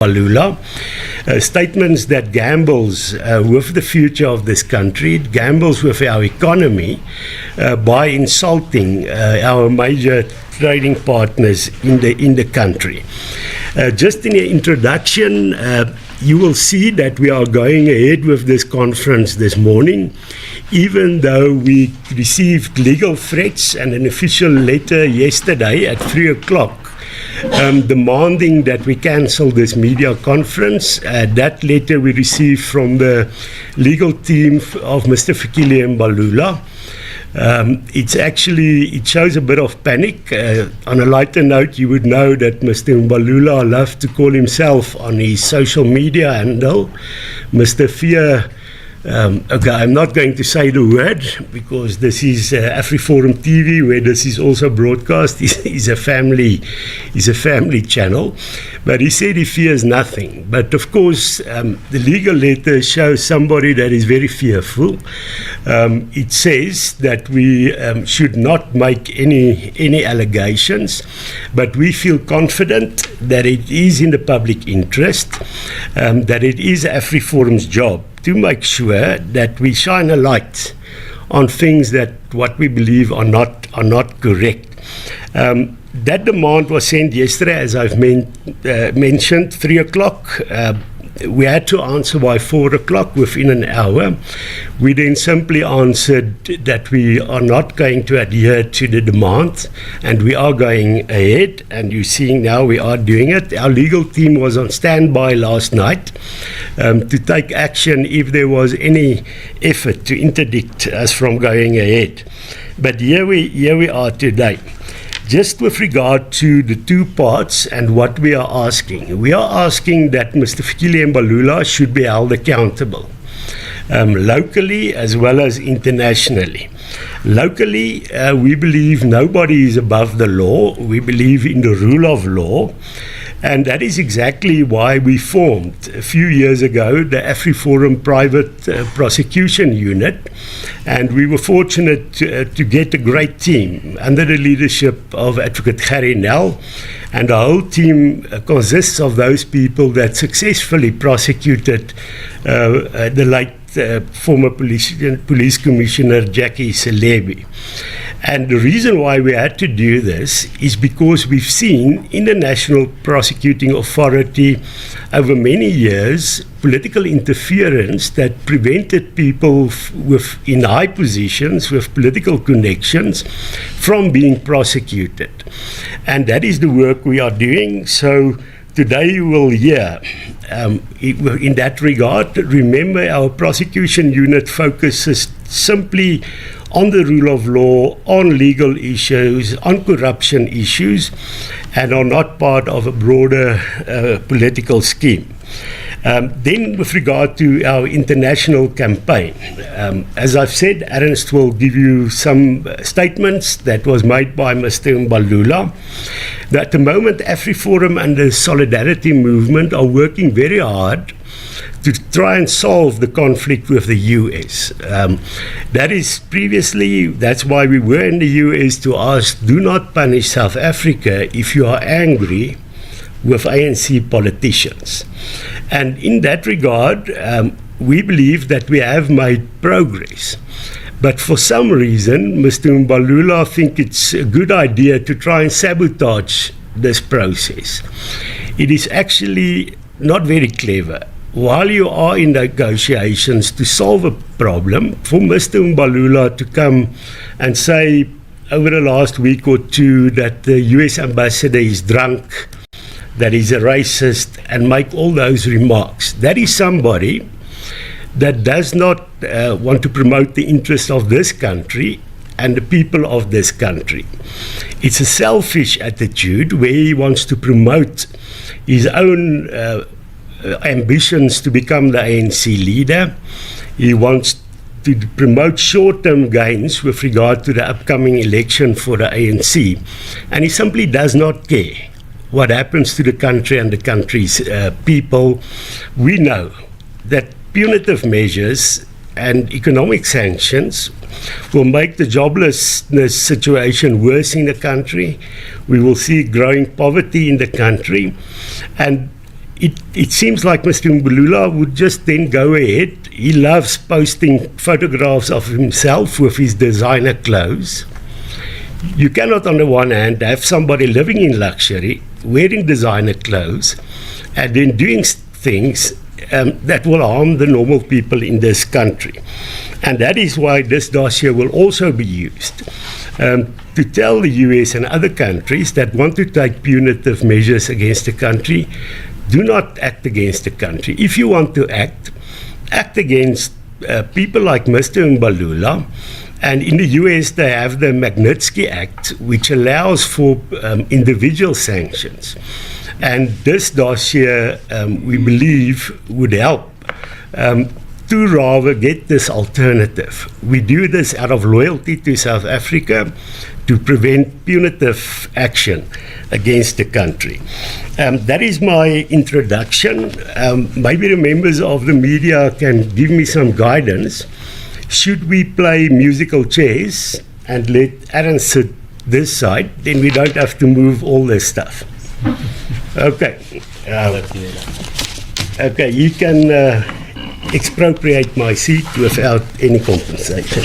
Mbalula, statements that gambles with the future of this country, gambles with our economy by insulting our major trading partners in the country. Just in the introduction, you will see that we are going ahead with this conference this morning, even though we received legal threats and an official letter yesterday at 3 o'clock demanding that we cancel this media conference. That letter we received from the legal team of Mr. Fikile Mbalula. It shows a bit of panic. On a lighter note, you would know that Mr. Mbalula loves to call himself on his social media handle Mr. Fear. Okay, I'm not going to say the word because this is AfriForum TV, where this is also broadcast. Is a family channel, but he said he fears nothing. But of course, the legal letter shows somebody that is very fearful. It says that we should not make any allegations, but we feel confident that it is in the public interest, that it is AfriForum's job to make sure that we shine a light on things that what we believe are not correct. That demand was sent yesterday, as I've mentioned, 3 o'clock. We had to answer by 4 o'clock within an hour. We then simply answered that we are not going to adhere to the demand and we are going ahead, and you're seeing now we are doing it. Our legal team was on standby last night to take action if there was any effort to interdict us from going ahead. But here we are today. Just with regard to the two parts and what we are asking that Mr. Fikile Mbalula should be held accountable, locally as well as internationally. Locally, we believe nobody is above the law. We believe in the rule of law. And that is exactly why we formed a few years ago the AfriForum Private Prosecution Unit. And we were fortunate to get a great team under the leadership of Advocate Harry Nell. And the whole team consists of those people that successfully prosecuted the late former police commissioner Jackie Selebi. And the reason why we had to do this is because we've seen in the National Prosecuting Authority over many years political interference that prevented people in high positions with political connections from being prosecuted. And that is the work we are doing. So today you will hear, in that regard, remember our prosecution unit focuses simply on the rule of law, on legal issues, on corruption issues, and are not part of a broader political scheme. Then with regard to our international campaign, as I've said, Ernst will give you some statements that was made by Mr. Mbalula. At the moment, AfriForum and the Solidarity Movement are working very hard to try and solve the conflict with the US. That's why we were in the US to ask, do not punish South Africa if you are angry with ANC politicians. And in that regard, we believe that we have made progress. But for some reason, Mr. Mbalula thinks it's a good idea to try and sabotage this process. It is actually not very clever. While you are in negotiations to solve a problem, for Mr. Mbalula to come and say over the last week or two that the US ambassador is drunk, that he's a racist, and make all those remarks, that is somebody that does not want to promote the interests of this country and the people of this country. It's a selfish attitude where he wants to promote his own ambitions to become the ANC leader. He wants to promote short-term gains with regard to the upcoming election for the ANC. And he simply does not care what happens to the country and the country's people. We know that punitive measures and economic sanctions will make the joblessness situation worse in the country. We will see growing poverty in the country. And it seems like Mr. Mbalula would just then go ahead. He loves posting photographs of himself with his designer clothes. You cannot, on the one hand, have somebody living in luxury, wearing designer clothes, and then doing things that will harm the normal people in this country. And that is why this dossier will also be used to tell the US and other countries that want to take punitive measures against the country, do not act against the country. If you want to act against people like Mr. Mbalula. And in the US, they have the Magnitsky Act, which allows for individual sanctions. And this dossier, we believe, would help to rather get this alternative. We do this out of loyalty to South Africa to prevent punitive action against the country. That is my introduction. Maybe the members of the media can give me some guidance. Should we play musical chairs and let Aaron sit this side, then we don't have to move all this stuff. Okay. Okay, you can expropriate my seat without any compensation.